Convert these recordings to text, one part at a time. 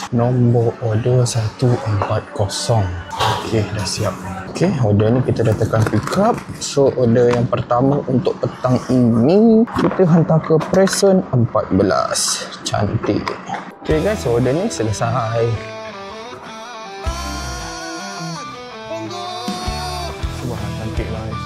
Nombor order 140. Okey, dah siap. Okey, order ni kita dah tekan pick up. So order yang pertama untuk petang ini kita hantar ke Present 14. Cantik. Okey guys, order ni selesai. Wah, cantik lah guys.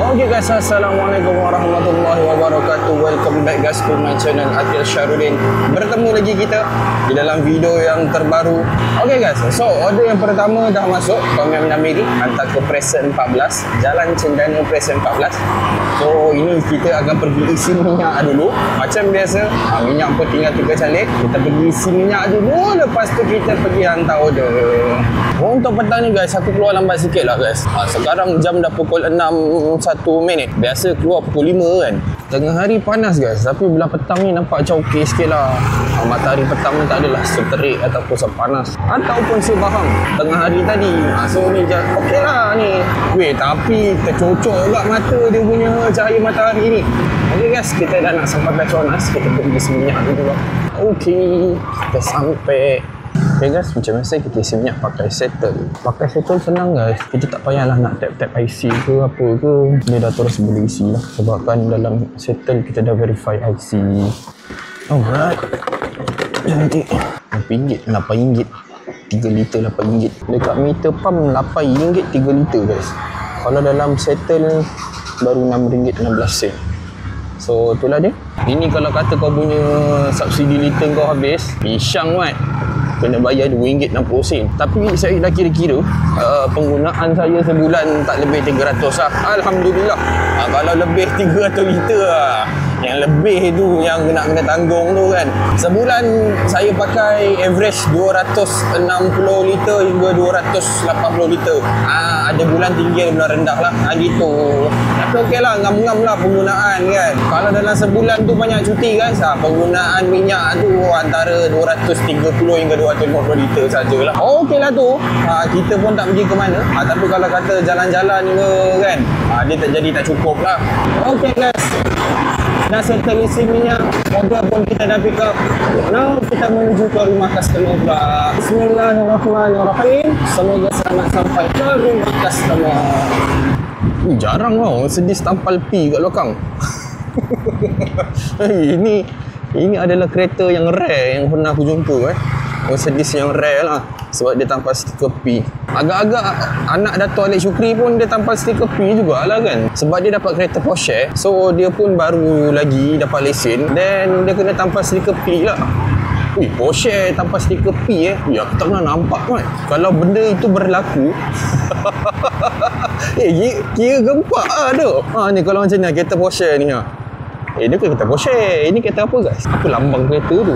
Okay guys, Assalamualaikum warahmatullahi wabarakatuh. Welcome back guys to my channel Adil Syarudin. Bertemu lagi kita di dalam video yang terbaru. Okay guys, so order yang pertama dah masuk. Tom Yum Namiri hantar ke Present 14, Jalan Cendana Present 14. So ini kita akan pergi isi minyak dulu. Macam biasa, minyak pun tinggal 3 calik. Kita pergi isi minyak dulu, lepas tu kita pergi hantar order. Untuk petang ni guys, aku keluar lambat sikit lah guys. Sekarang jam dah pukul 6.1 minit. Biasa keluar pukul 5 kan. Tengah hari panas guys, tapi bila petang ni nampak macam okey sikit lah. Matahari petang ni tak adalah seterik ataupun sepanas ataupun sebahang tengah hari tadi. So ni okey lah ni. Weh, tapi tercocok juga mata dia punya cahaya matahari ni. Okey guys, kita dah nak sampai Petronas. Kita pergi isi minyak dulu lah. Okey, kita sampai. Okay guys, macam biasa kita isi minyak pakai settle. Pakai settle senang guys. Kita tak payahlah nak tap-tap IC ke apa ke. Dia dah terus boleh isi lah. Sebab kan dalam settle kita dah verify IC. Alright. Cantik. RM8, RM8. 3 liter RM8. Dekat meter pump RM8 3 liter guys. Kalau dalam settle baru RM6.16. So itulah dia. Ini kalau kata kau punya subsidi liter kau habis, pisang kan, kena bayar RM2.60. Tapi saya dah kira-kira penggunaan saya sebulan tak lebih 300 lah. Alhamdulillah. Kalau lebih 300 liter lah, yang lebih tu yang kena tanggung tu kan. Sebulan saya pakai average 260 liter hingga 280 liter. Ada bulan tinggi, ada bulan rendah lah. Gitu. Tapi okey lah, ngam-ngam lah penggunaan kan. Kalau dalam sebulan tu banyak cuti guys, penggunaan minyak tu antara 230 hingga 250 liter sajalah. Okey lah tu. Kita pun tak pergi ke mana. Tapi kalau kata jalan-jalan ke kan, dia tak jadi tak cukup lah. Okey guys, dah settle isi minyak, order pun kita dah pick up. Now kita menuju ke rumah customer pula. Bismillahirrahmanirrahim. Semoga selamat sampai ke rumah customer. Jarang tau sedis tampal P kat belakang. Ini adalah kereta yang rare yang pernah aku jumpa Mercedes yang rare lah. Sebab dia tampal stiker P. Agak-agak anak Dato' Alex Shukri pun dia tampal stiker P jugalah kan. Sebab dia dapat kereta Porsche. So dia pun baru lagi dapat lesen. Then dia kena tampal stiker P lah. Porsche tampal stiker P Ya, aku tak pernah nampak kan. Kalau benda itu berlaku kira gempak lah tu. Ni kalau macam ni kereta Porsche ni dia bukan kereta Porsche. Ini kereta apa guys? Apa lambang kereta tu?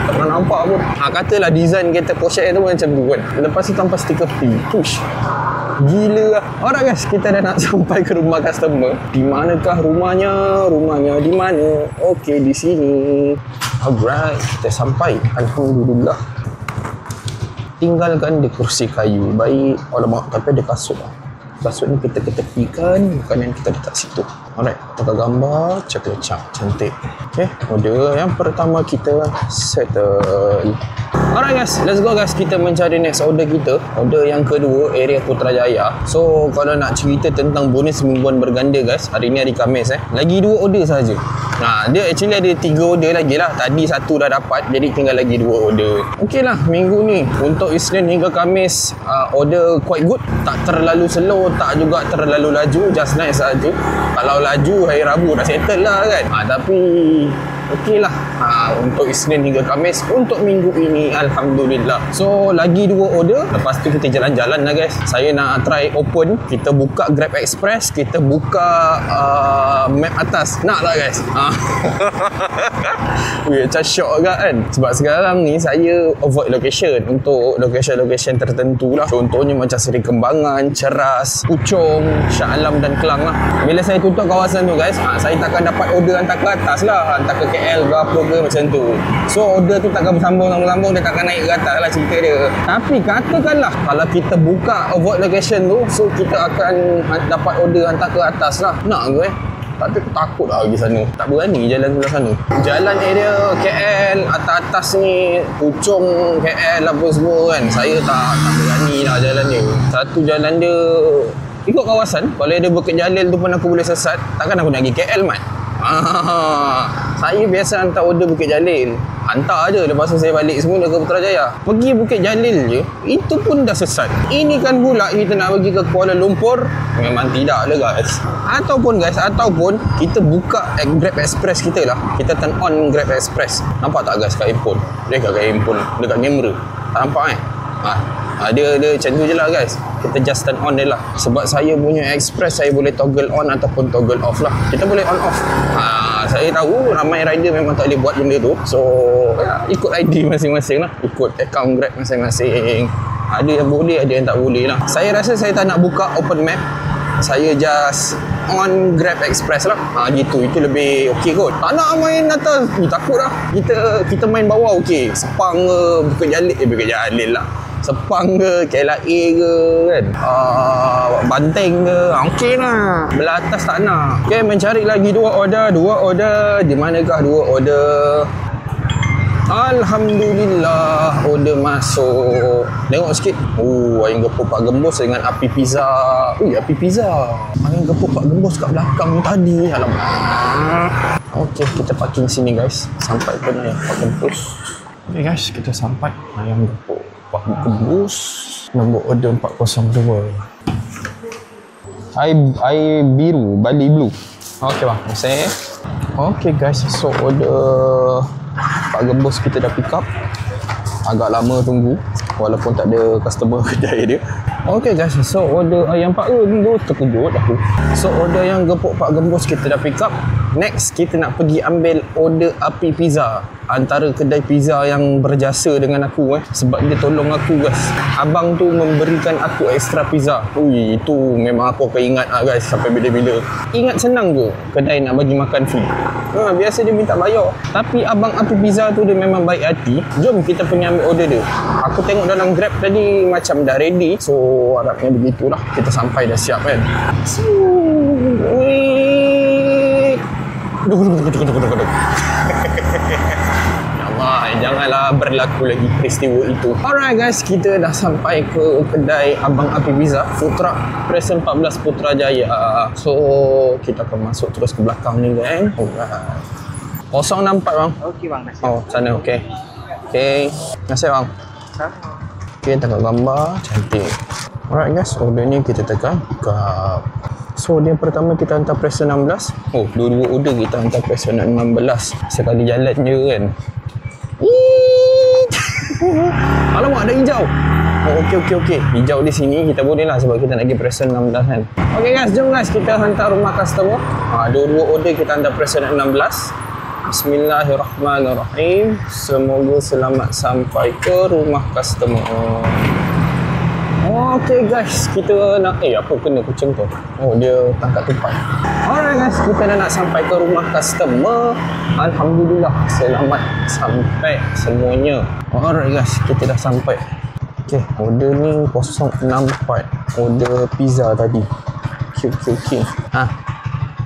Tak pernah nampak pun. Katalah design kereta Porsche tu macam tu kan. Lepas tu tanpa stiker P. Push. Gila lah. Alright guys, kita dah nak sampai ke rumah customer. Di manakah rumahnya? Rumahnya di mana? Okey, di sini. Alright, kita sampai. Alhamdulillah. Tinggalkan di kursi kayu. Baik. Alamak, tapi ada kasut lah. Kasut ni kita ketepikan, makanan kita letak situ. Alright, tukar gambar, cakap cantik. Okay, order yang pertama kita settle. Alright guys, let's go guys. Kita mencari next order kita. Order yang kedua, area Putrajaya. So, kalau nak cerita tentang bonus mingguan berganda guys, hari ni hari Khamis lagi 2 order saja. Dia actually ada 3 order lagi lah. Tadi 1 dah dapat, jadi tinggal lagi 2 order. Okey lah, minggu ni untuk Isnin hingga Khamis, order quite good. Tak terlalu slow, tak juga terlalu laju, just nice saja. Kalau laju hari Rabu dah settle lah kan. Tapi okey lah untuk Isnin hingga Khamis untuk minggu ini, Alhamdulillah. So lagi 2 order, lepas tu kita jalan-jalan lah guys. Saya nak try open, kita buka Grab Express, kita buka map atas. Nak lah guys. Macam syok agak kan. Sebab sekarang ni saya avoid location untuk location-location tertentu lah. Contohnya macam Seri Kembangan, Ceras, Puchong, Shah Alam dan Kelang lah. Bila saya tutup kawasan tu guys, saya takkan dapat order hantar ke atas lah, hantar ke KL ke apa ke macam tu. So order tu takkan bersambung-sambung, dia takkan naik ke atas lah cerita dia. Tapi katakanlah kalau kita buka avoid location tu, so kita akan dapat order hantar ke atas lah. Nak ke Tapi aku takut lah pergi sana. Tak berani jalan sebelah sana. Jalan area KL atas-atas ni, Puchong KL apa semua kan, saya tak berani lah jalan dia. Satu jalan dia ikut kawasan. Kalau ada Bukit Jalil tu pun aku boleh sesat. Takkan aku nak pergi KL mat. Saya biasa hantar order Bukit Jalil. Hantar je, lepas tu saya balik semula ke Putrajaya. Pergi Bukit Jalil je, itu pun dah sesat. Ini kan pula kita nak pergi ke Kuala Lumpur, memang tidak lah guys. Ataupun kita buka Grab Express kita lah. Kita turn on Grab Express. Nampak tak guys kat handphone? Dia kat handphone, dekat kamera. Tak nampak dia macam tu je lah guys. Kita just turn on dia lah. Sebab saya punya Express, saya boleh toggle on ataupun toggle off lah. Kita boleh on off. Saya tahu ramai rider memang tak boleh buat benda tu. So ikut ID masing-masing lah, ikut account Grab masing-masing. Ada yang boleh, ada yang tak boleh lah. Saya rasa saya tak nak buka open map, saya just on Grab Express lah. Gitu, itu lebih okey kot. Tak nak main atas, takut lah. Kita main bawah okey. Sepang ke Bukit Jalil lah. Sepang ke, KLIA ke kan, Banteng ke, okey lah. Belah atas tak nak. Okay, mencari lagi dua order. Di manakah dua order? Alhamdulillah, order masuk. Tengok sikit. Ayam gepuk Pak Gembus dengan api pizza. Api pizza. Ayam gepuk Pak Gembus kat belakang tadi. Alamak. Okey, kita parking sini guys. Sampai pun ayam Pak Gembus. Okay guys, kita sampai ayam gepuk Pak Gembus. Nombor order 402. Air biru, Bali Blue. Okey bang, saya. Okey guys, so order Pak Gembus kita dah pick up. Agak lama tunggu walaupun tak ada customer kedai dia. Okay guys, so order ayam Pak Gembus, terkejut aku. So order yang gepuk Pak Gembus kita dah pick up. Next kita nak pergi ambil order api pizza, antara kedai pizza yang berjasa dengan aku sebab dia tolong aku guys. Abang tu memberikan aku extra pizza. Itu memang aku akan ingat lah guys sampai bila-bila. Ingat senang je kedai nak bagi makan free. Biasa dia minta bayar. Tapi abang api pizza tu dia memang baik hati. Jom kita pergi ambil order dia. Aku tengok dalam Grab tadi macam dah ready. So harapnya begitulah. Kita sampai dah siap kan. Janganlah berlaku lagi peristiwa itu. Alright guys, kita dah sampai ke kedai Abang Api Pizza, food truck Present 14 Putrajaya. So kita akan masuk terus ke belakang ni kan. Alright. 064 bang. Okey bang, nasi. Sana okey. Okey. Nasi bang. Okey, tengok gambar cantik. Alright guys, order ni kita tekan buka. So dia pertama kita hantar Present 16. Dua-dua order kita hantar Present 16. Sekali jalan je kan. Alamak, ada hijau. Okey. Hijau di sini kita boleh lah sebab kita nak pergi Present 16 kan. Okey guys, jom guys kita hantar rumah customer. Dua-dua order kita hantar Present 16. Bismillahirrahmanirrahim. Semoga selamat sampai ke rumah customer. Okey guys, kita nak apa kena kucing tu? Dia tangkap tupai. Alright guys, kita dah nak sampai ke rumah customer. Alhamdulillah selamat sampai semuanya. Alright guys, kita dah sampai. Okey, order ni 064. Order pizza tadi. King.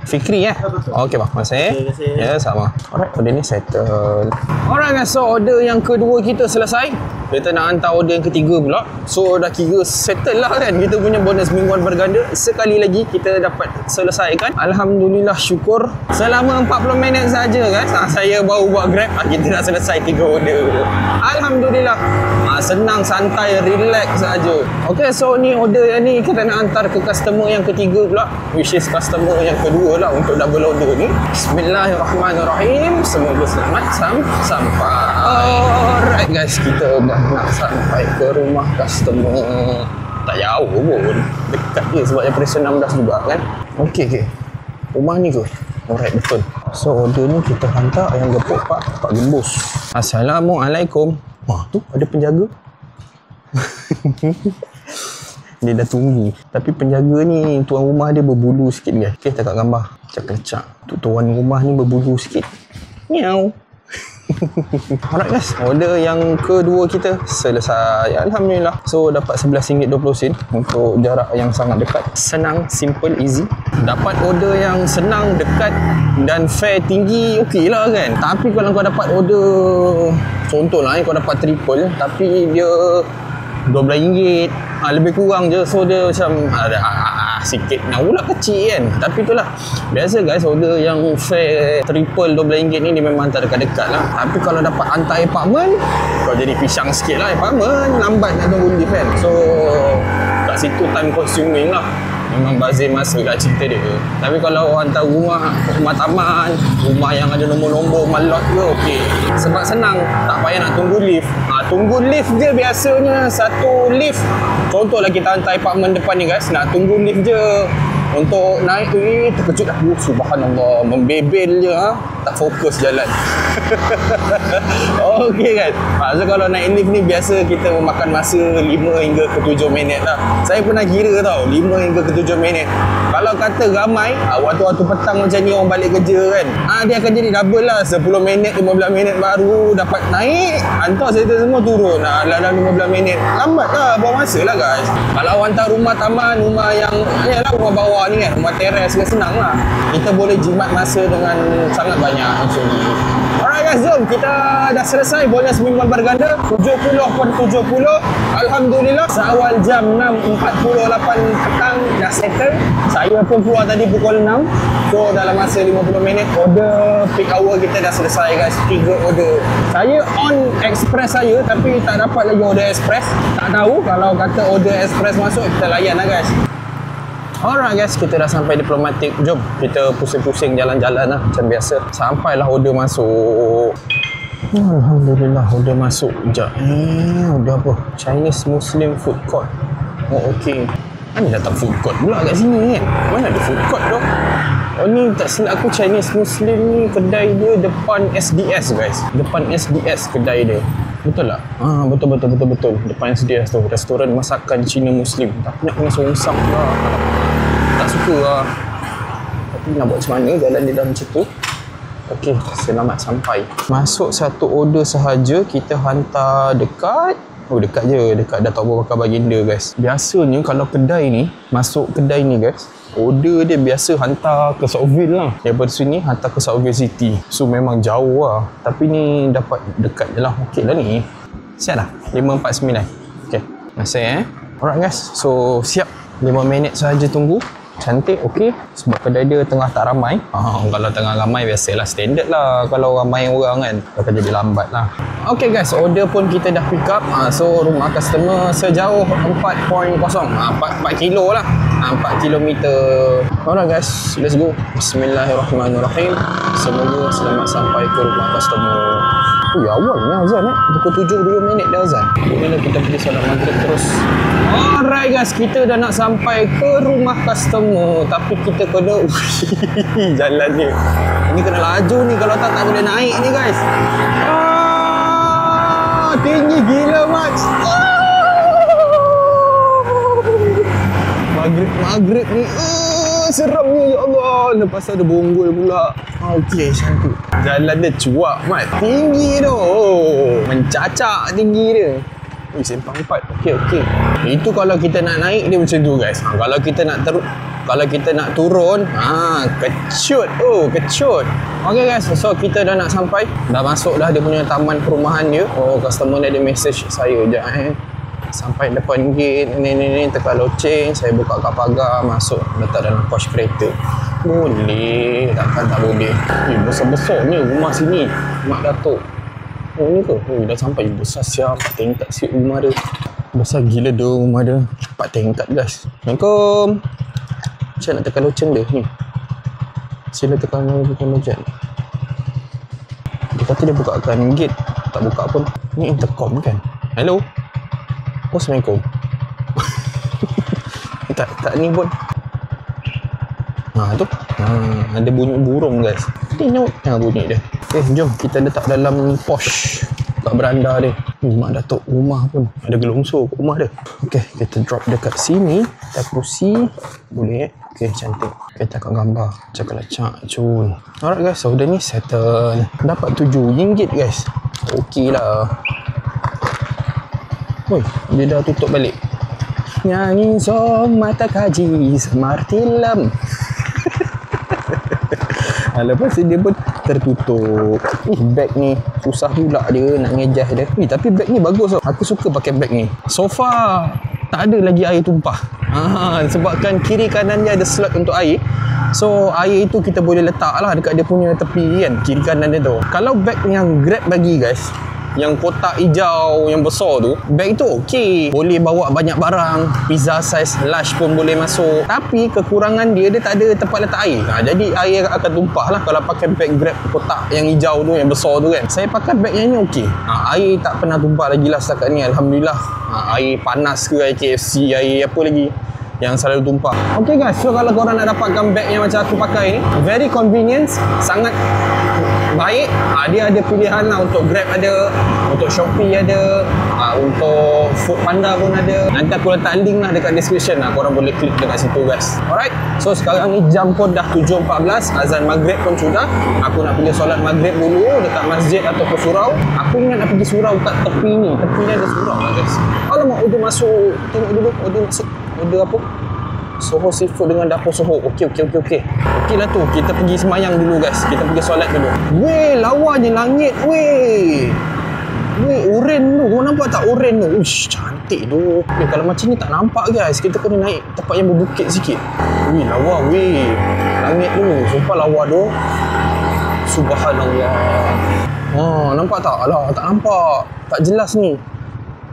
Fikri Okey bang, masih. Ya, sama. Alright, order ni settle. Alright guys, so order yang kedua kita selesai. Kita nak hantar order yang ketiga pula. So dah kira settle lah kan. Kita punya bonus mingguan berganda sekali lagi kita dapat selesaikan. Alhamdulillah, syukur. Selama 40 minit saja guys. Saya baru buat Grab, kita dah selesai 3 order. Alhamdulillah. Senang, santai, relax saja. Okay, so ni order yang ni kita nak hantar ke customer yang ketiga pula, which is customer yang kedua lah untuk double order ni. Bismillahirrahmanirrahim. Semoga selamat sampai. Alright guys, kita dah nak sampai ke rumah customer. Tak jauh pun, dekat je sebab yang Present 16 juga kan. Okey. Rumah ni ke? Alright, betul. So order ni kita hantar ayam gepuk Pak Gembus. Assalamualaikum. Tu ada penjaga. Dia dah tunggu. Tapi penjaga ni, tuan rumah dia berbulu sikit guys. Okay, tak kat gambar. Cak-cak. Tuan rumah ni berbulu sikit. Miau. Alright guys, order yang kedua kita selesai, alhamdulillah. So dapat RM11.20 untuk jarak yang sangat dekat. Senang, simple, easy. Dapat order yang senang, dekat dan fare tinggi, okey lah kan. Tapi kalau kau dapat order, contohlah kau dapat triple tapi dia RM12, lebih kurang je. So dia macam sikit nak pula kecil kan. Tapi itulah, biasa guys, order yang fare triple RM12 ni dia memang tak dekat-dekat lah. Tapi kalau dapat hantar apartment, kau jadi pisang sikit lah. Apartment lambat nak tunggu lift kan. So kat situ time consuming lah. Memang bazir masa kat cerita dia. Tapi kalau hantar rumah taman, rumah yang ada nombor-nombor malot ke, okey. Sebab senang, tak payah nak tunggu lift. Tunggu lift je biasanya satu lift. Contohlah kita hantar apartment depan ni guys, nak tunggu lift je untuk naik tu terkejut dah. Subhanallah, membebel je tak fokus jalan. Okey kan. So kalau naik lift ni biasa kita memakan masa 5 hingga ke 7 minit lah. Saya pernah kira tau, 5 hingga ke 7 minit. Kalau kata ramai, waktu-waktu petang macam ni orang balik kerja kan, dia akan jadi double lah. 10 minit, 15 minit baru dapat naik, hantar kereta semua turun. Dalam 15 minit. Lambat lah, buang masa lah guys. Kalau hantar rumah taman, rumah yang rumah bawah ni kan, rumah teres ke, senang lah. Kita boleh jimat masa dengan sangat banyak actually. Alright guys, jom kita dah selesai bonus mingguan berganda 70/70. Alhamdulillah, seawal jam 6.48 petang dah settle. Saya pun keluar tadi pukul 6. So dalam masa 50 minit order peak hour kita dah selesai guys. 3 order. Saya on express saya tapi tak dapat lagi order express. Tak tahu, kalau kata order express masuk kita layan lah guys. Alright guys, kita dah sampai Diplomatic. Jom kita pusing-pusing jalan-jalan lah macam biasa. Sampailah order masuk. Alhamdulillah order masuk. Sekejap. Order apa? Chinese Muslim Food Court. Oh okey. Mana datang food court pula kat sini kan? Mana ada food court tu? Oh ni tak silap aku Chinese Muslim ni kedai dia depan SDS guys. Depan SDS kedai dia. Betul tak? Betul. Depan SDS tu. Restoran masakan Cina Muslim. Tapi nak kena songsang lah. Tak suka lah. Tapi nak buat macam mana jalan dia dah macam tu. Okey, selamat sampai. Masuk satu order sahaja, kita hantar dekat. Dekat je. Dekat Datuk Abu Bakar Baginda guys. Biasanya kalau kedai ni, masuk kedai ni guys, order dia biasa hantar ke Southville lah. Daripada sini hantar ke Southville City. So memang jauh lah. Tapi ni dapat dekat je lah. Okey lah ni. Siap dah? 5.49. Okey. Masih Alright guys. So siap. 5 minit sahaja tunggu. Cantik, okey. Sebab kedai dia tengah tak ramai. Kalau tengah ramai biasalah, standard lah. Kalau ramai orang kan, akan jadi lambat lah. Okey guys, order pun kita dah pick up. So rumah customer sejauh 4.0, 4 kilo lah. 4 kilometer. Alright guys, let's go. Bismillahirrahmanirrahim. Semoga selamat sampai ke rumah customer. Awalnya azan pukul 7 2 minit dah azan. Bila kita pergi solat maghrib terus. Alright guys, kita dah nak sampai ke rumah customer. Tapi kita kena jalan ni. Ini kena laju ni, kalau tak boleh naik ni guys. Tinggi gila Max. Maghrib ni seramnya ya Allah. Lepas ada bonggol pula. Okey, cantik. Jalan dia cuak Mat. Tinggi tu. Mencacak tinggi dia. Sempang 4. Okey. Itu kalau kita nak naik dia macam tu guys. Kalau kita nak turun, kecut. Kecut. Okey guys, so kita dah nak sampai. Dah masuk dah dia punya taman perumahan dia. Customer ni ada message saya je sampai depan gate ni tekan loceng, saya buka kat pagar, masuk letak dalam pos kereta. Boleh, takkan tak boleh. Besar-besarnya rumah sini, Mak Datuk. Ni ke? Dah sampai. Besar siap, tingkat siap rumah dia. Besar gila dia rumah dia. 4 tingkat guys. Assalamualaikum. Macam nak tekan loceng dia ni. Sila tekan loceng. Dia kata dia bukakan gate, tak buka pun. Ni intercom kan? Hello. Assalamualaikum. tak ni pun. Tu. Ada bunyi burung guys. Tengok bunyi dia. Jom kita letak dalam posh kat beranda dia. Mak Datuk rumah pun ada gelongso kat rumah dia. Okay, kita drop dekat sini. Kita kerusi. Boleh. Okay, cantik. Kita akan gambar. Cakap-cak cun. Alright guys, order ni settle. Dapat RM7 guys. Okay lah. Oi, dia dah tutup balik. Nyanyi song mata kaji semarti lem. Lepas tu dia pun tertutup. Bag ni susah pula dia nak ngejah dia. Tapi bag ni bagus tau. Aku suka pakai bag ni. So far tak ada lagi air tumpah. Sebabkan kiri kanan dia ada slot untuk air. So air itu kita boleh letak lah dekat dia punya tepi kan, kiri kanan dia tu. Kalau bag yang Grab bagi guys, yang kotak hijau yang besar tu, bag tu okey, boleh bawa banyak barang, pizza size large pun boleh masuk. Tapi kekurangan dia tak ada tempat letak air. Jadi air akan tumpah lah kalau pakai bag Grab kotak yang hijau tu, yang besar tu kan. Saya pakai bag yang ni okey. Air tak pernah tumpah lagi lah setakat ni, alhamdulillah. Air panas ke, air KFC, air apa lagi yang selalu tumpah. Okay guys, so kalau korang nak dapatkan bag yang macam aku pakai ni, very convenient, sangat baik. Dia ada pilihan lah, untuk Grab ada, untuk Shopee ada, untuk Foodpanda pun ada. Nanti aku letak link lah dekat description lah, korang boleh klik dekat situ guys. Alright, so sekarang ni jam pun dah 7.14, azan maghrib pun sudah. Aku nak pergi solat maghrib dulu dekat masjid ataupun surau. Aku ingat nak pergi surau kat tepi ni, tepi ni ada surau lah guys. Alamak, order masuk, tengok dulu order masuk. Order apa? Soho seafood dengan dapur Soho. Okey lah tu. Kita pergi semayang dulu guys. Kita pergi solat dulu. Weh, lawa je langit weh. Weh, oren tu. Kau nampak tak oren tu? Uish, cantik tu. Kalau macam ni tak nampak guys. Kita kena naik tempat yang berbukit sikit. Weh, lawa weh. Langit tu. Sumpah lawa tu. Subhanallah. Nampak tak? Alah, tak nampak. Tak jelas ni.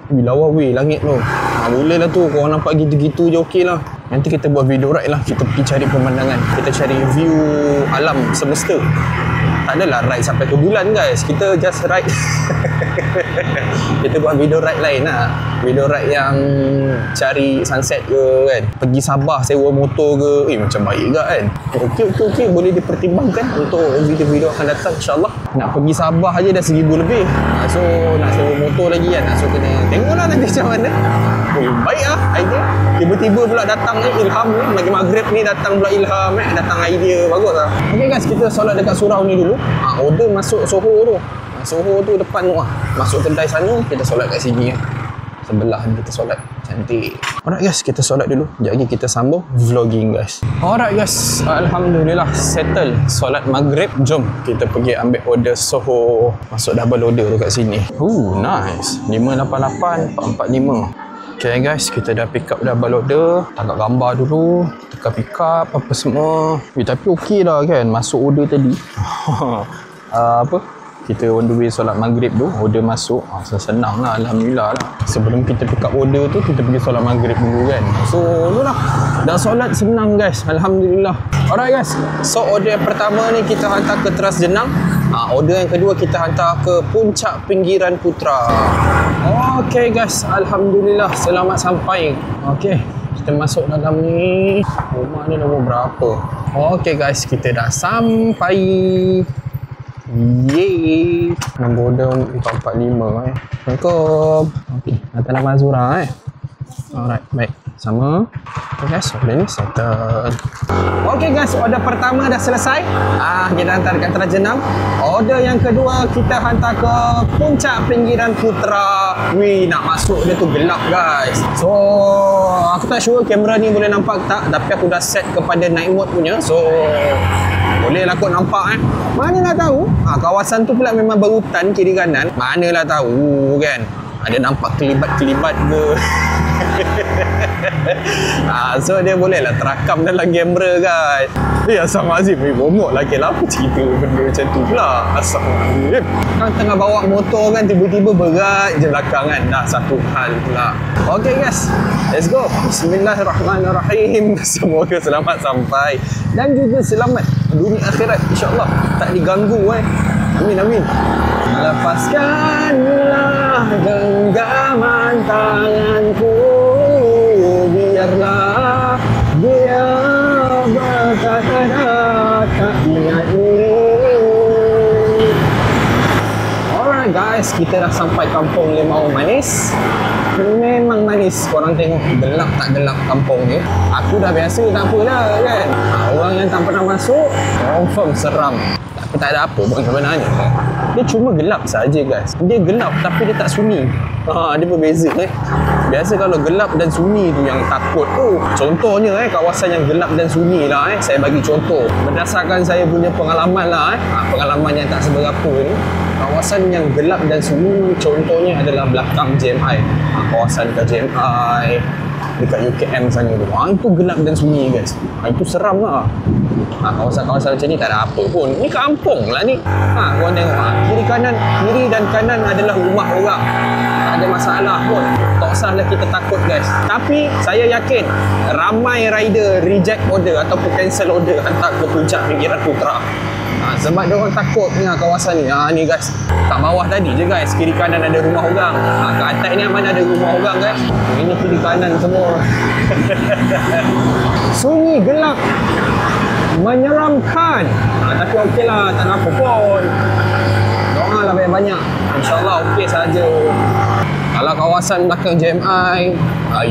Weh, lawa weh langit tu. Boleh lah tu. Korang nampak gitu-gitu je okey lah. Nanti kita buat video ride lah. Kita pergi cari pemandangan. Kita cari view alam semesta. Tak adalah ride sampai ke bulan guys. Kita just ride. Kita buat video ride lain lah. Video ride yang cari sunset ke kan. Pergi Sabah sewa motor ke. Macam baik juga kan. Okey. Boleh dipertimbangkan untuk video-video akan datang insyaAllah. Nak pergi Sabah aja dah 1,000 lebih. So nak sewa motor lagi kan. So kena tengoklah nanti macam mana. Baik lah idea. Tiba-tiba pula datang ilham ni. Bagi maghrib ni datang pula ilham datang idea. Bagus lah. Okay guys, kita solat dekat surau ni dulu. Order masuk Soho tu. Soho tu depan tu lah. Masuk kedai sana, kita solat kat sini lah. Sebelah ni kita solat. Cantik. Alright guys, kita solat dulu. Sekejap lagi kita sambung vlogging guys. Alright guys, alhamdulillah settle solat maghrib. Jom kita pergi ambil order Soho. Masuk double order tu kat sini. Nice. 588 445. Okay guys, kita dah pick up double order. Tangkap gambar dulu, tekan pick up apa semua. Tapi okey lah kan masuk order tadi. Kita on the way solat maghrib tu, order masuk. Senang lah, alhamdulillah lah. Sebelum kita pick up order tu, kita pergi solat maghrib dulu kan. So tu lah, dah solat senang guys, alhamdulillah. Alright guys, so order yang pertama ni kita hantar ke Teras Jenang. Order yang kedua kita hantar ke Puncak Pinggiran Putra. Okay guys, alhamdulillah selamat sampai. Okay, kita masuk dalam ni. Rumah ni nombor berapa? Okay guys, kita dah sampai. Yeay. Nombor order 445 Assalamualaikum. Okay, Atas nama Azura Alright, baik. Sama. Okay guys, order ni settle. Okay guys, order pertama dah selesai. Kita hantar dekat Teras Jenang. Order yang kedua kita hantar ke Puncak Pinggiran Putra. Nak masuk dia tu gelap guys. So aku tak sure kamera ni boleh nampak tak, tapi aku dah set kepada night mode punya. So boleh lah kot nampak Mana lah tahu. Kawasan tu pula memang berhutan kiri kanan. Manalah tahu kan. Ada nampak kelibat-kelibat ke. So dia boleh lah terakam dalam kamera guys. Assalamualaikum. Bongok lah kenapa cerita benda macam tu pula. Assalamualaikum. Kan tengah bawa motor kan, tiba-tiba berat je belakang kan. Dah satu hal pula. Okay guys, let's go. Bismillahirrahmanirrahim. Semoga selamat sampai dan juga selamat dunia akhirat insyaAllah. Tak diganggu Amin. Lepaskanlah genggaman tanganku, biarlah dia berkata tak ingat ini. Alright guys, guys, kita dah sampai kampung Limau Manis. Memang manis. Korang tengok gelap tak gelap kampung ni. Aku dah biasa, tak apalah kan. Orang yang tak pernah masuk confirm seram. Tapi tak ada apa pun sebenarnya. Dia cuma gelap saja guys. Dia gelap tapi dia tak sunyi. Dia berbeza Biasa kalau gelap dan sunyi tu yang takut tu. Contohnya kawasan yang gelap dan sunyi lah saya bagi contoh. Berdasarkan saya punya pengalaman lah pengalaman yang tak seberapa ni. Kawasan yang gelap dan sunyi contohnya adalah belakang JMI. Kawasan dekat JMI, dekat UKM sana tu. Itu gelap dan sunyi guys. Itu seram lah. Kawasan-kawasan macam ni tak ada apa pun. Ni kampung lah ni. Korang tengok kiri dan kanan adalah rumah orang. Tak ada masalah pun. Tak usahlah kita takut guys. Tapi saya yakin ramai rider reject order ataupun cancel order hantar ke Puncak Pinggiran Putra. Sebab dia orang takut dengan kawasan ni. Ni guys, kat bawah tadi je guys, kiri kanan ada rumah orang. Kat atas ni mana ada rumah orang guys. Ini kiri kanan semua. Sunyi, gelap, menyeramkan. Tapi okey lah, tak ada apa pun. Doa lah banyak-banyak. InsyaAllah okey saja. Kalau kawasan belakang JMI,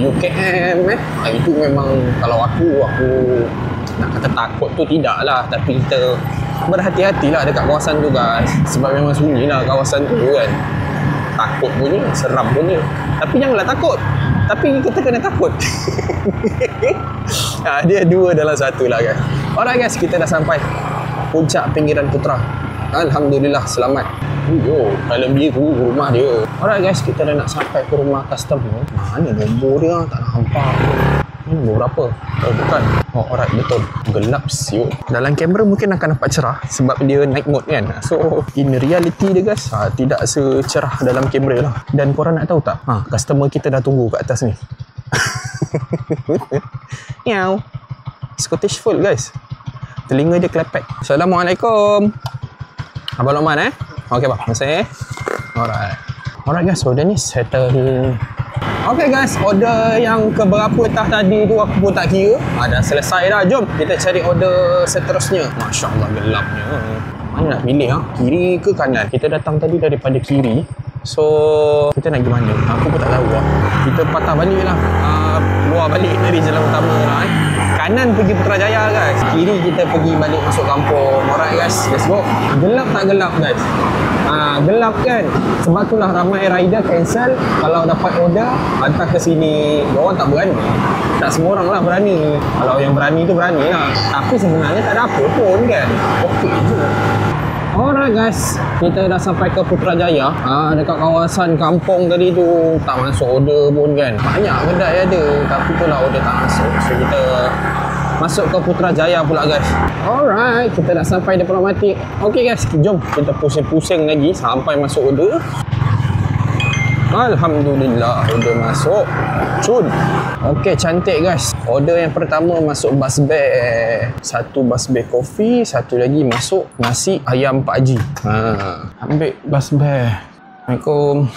UKM itu memang kalau aku nak kata takut tu tidak lah. Tapi kita berhati-hatilah dekat kawasan tu guys. Sebab memang sunyi lah kawasan tu kan. Takut punya, seram punya. Tapi janganlah takut. Tapi kita kena takut. Dia dua dalam satu lah guys. Alright guys, kita dah sampai Puncak Pinggiran Putra. Alhamdulillah selamat. Kalau biru rumah dia. Alright guys, kita dah nak sampai ke rumah customer. Mana nombor dia? Tak nampak. Nombor berapa? Bukan. Alright, betul. Gelap siut. Dalam kamera mungkin akan nampak cerah sebab dia night mode kan. So in reality dia guys, tidak secerah dalam kamera lah. Dan korang nak tahu tak? Customer kita dah tunggu kat atas ni. Meow. Scottish Fold guys. Telinga dia klepek. Assalamualaikum. Abang Lokman Okey bang, terima kasih. Alright guys, order ni settle. Okay guys, order yang keberapa tadi tu aku pun tak kira. Dah selesai dah. Jom kita cari order seterusnya. Masya Allah gelapnya. Mana nak pilih kiri ke kanan? Kita datang tadi daripada kiri. So kita nak pergi mana? Aku pun tak tahu Kita patah balik lah. Keluar balik dari jalan utama lah Kanan pergi Putrajaya guys. Kiri kita pergi balik masuk kampung. Alright guys, let's go. Gelap tak gelap guys? Gelap kan? Sebab itulah ramai rider cancel. Kalau dapat order hantar ke sini. Diorang tak berani. Tak semua orang lah berani. Kalau yang berani tu berani lah. Tapi sebenarnya tak ada apa pun kan. Okey je. Alright guys, kita dah sampai ke Putrajaya. Dekat kawasan kampung tadi tu tak masuk order pun kan. Banyak kedai ada, tapi tu lah order tak masuk. So kita masuk ke Putrajaya pula guys. Alright, kita dah sampai diplomatik. Okay guys, jom kita pusing-pusing lagi sampai masuk order. Alhamdulillah order masuk. Cun. Okay, cantik guys. Order yang pertama masuk basbeh. Satu basbeh kopi, satu lagi masuk nasi ayam Pak Haji. Ambil basbeh. Assalamualaikum.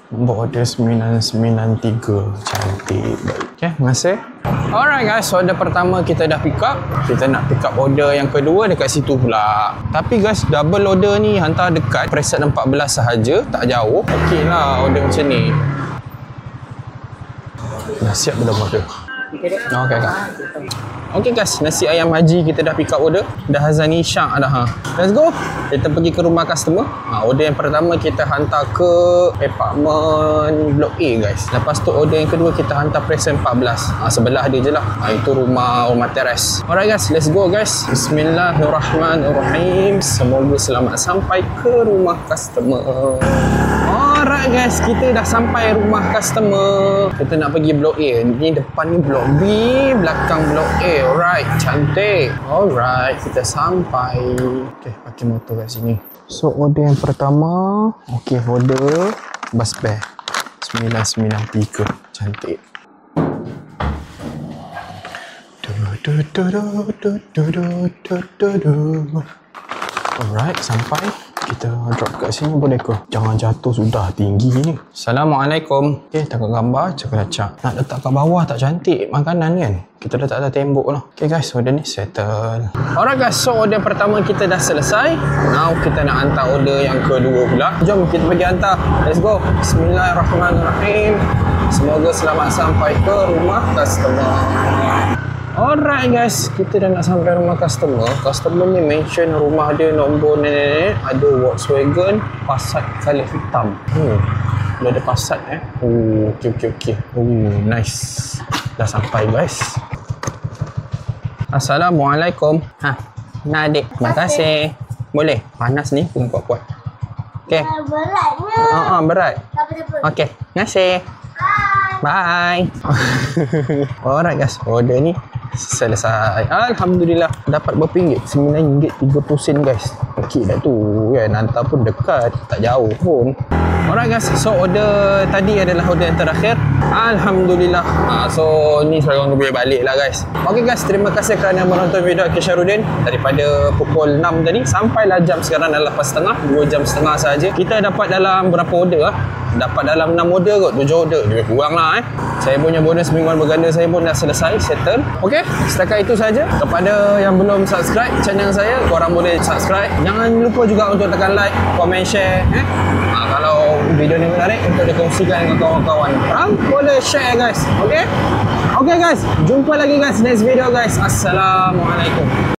Nombor order 993. Cantik. Baik. Okay, terima kasih. Alright guys, order pertama kita dah pick up. Kita nak pick up order yang kedua dekat situ pula. Tapi guys, double order ni hantar dekat preset 14 sahaja, tak jauh. Okey lah order macam ni. Dah siap belum order? Okey kak. Okey guys, nasi ayam Haji kita dah pick up order. Dah azan isyak dah. Let's go. Kita pergi ke rumah customer. Order yang pertama kita hantar ke apartment Blok A guys. Lepas tu order yang kedua kita hantar preset 14. Sebelah dia je lah. Itu rumah teres. Alright guys, let's go guys. Bismillahirrahmanirrahim. Semoga selamat sampai ke rumah customer. Alright guys, kita dah sampai rumah customer. Kita nak pergi Blok A. Ni depan ni Blok B, belakang Blok A. Alright, cantik. Alright, kita sampai. Okay, parking motor kat sini. So order yang pertama, okay, order basbeh 993. Cantik. Alright, sampai. Kita drop kat sini boleh ke? Jangan jatuh, sudah tinggi ni. Assalamualaikum. Okay, tengok gambar cakap-cakap. Nak letak kat bawah tak cantik makanan kan? Kita letak atas tembok lah. Okay guys, order ni settle. Alright guys, so order pertama kita dah selesai. Now kita nak hantar order yang kedua pula. Jom kita pergi hantar. Let's go. Bismillahirrahmanirrahim. Semoga selamat sampai ke rumah customer. Alright guys, kita dah nak sampai rumah customer. Customer ni mention rumah dia nombor nenek, ada Volkswagen Passat color hitam. Dah ada Passat okay. Nice. Dah sampai guys. Assalamualaikum. Nah adik, terima kasih. Boleh? Panas ni, pun kuat-kuat. Okay. Beratnya. Berat. Okay, terima kasih. Bye. Alright guys, order ni selesai. Alhamdulillah. Dapat berapa ringgit? RM9.30 guys. Okey dah tu kan. Hantar pun dekat, tak jauh pun. Alright guys, so order tadi adalah order yang terakhir. Alhamdulillah. So ni sekarang boleh balik lah guys. Okay guys, terima kasih kerana menonton video Akil Syarudin. Daripada pukul 6 tadi sampailah jam sekarang dah 8.30, 2 jam setengah saja. Kita dapat dalam berapa order Dapat dalam 6 order kot, 7 order. Lebih kurang lah Saya punya bonus mingguan berganda saya pun dah selesai, settle. Okay, setakat itu saja. Kepada yang belum subscribe channel saya, korang boleh subscribe. Jangan lupa juga untuk tekan like, komen, share. Kalau video ni menarik untuk dikongsikan dengan kawan-kawan, korang boleh share guys. Okay? Okay guys, jumpa lagi guys next video guys. Assalamualaikum.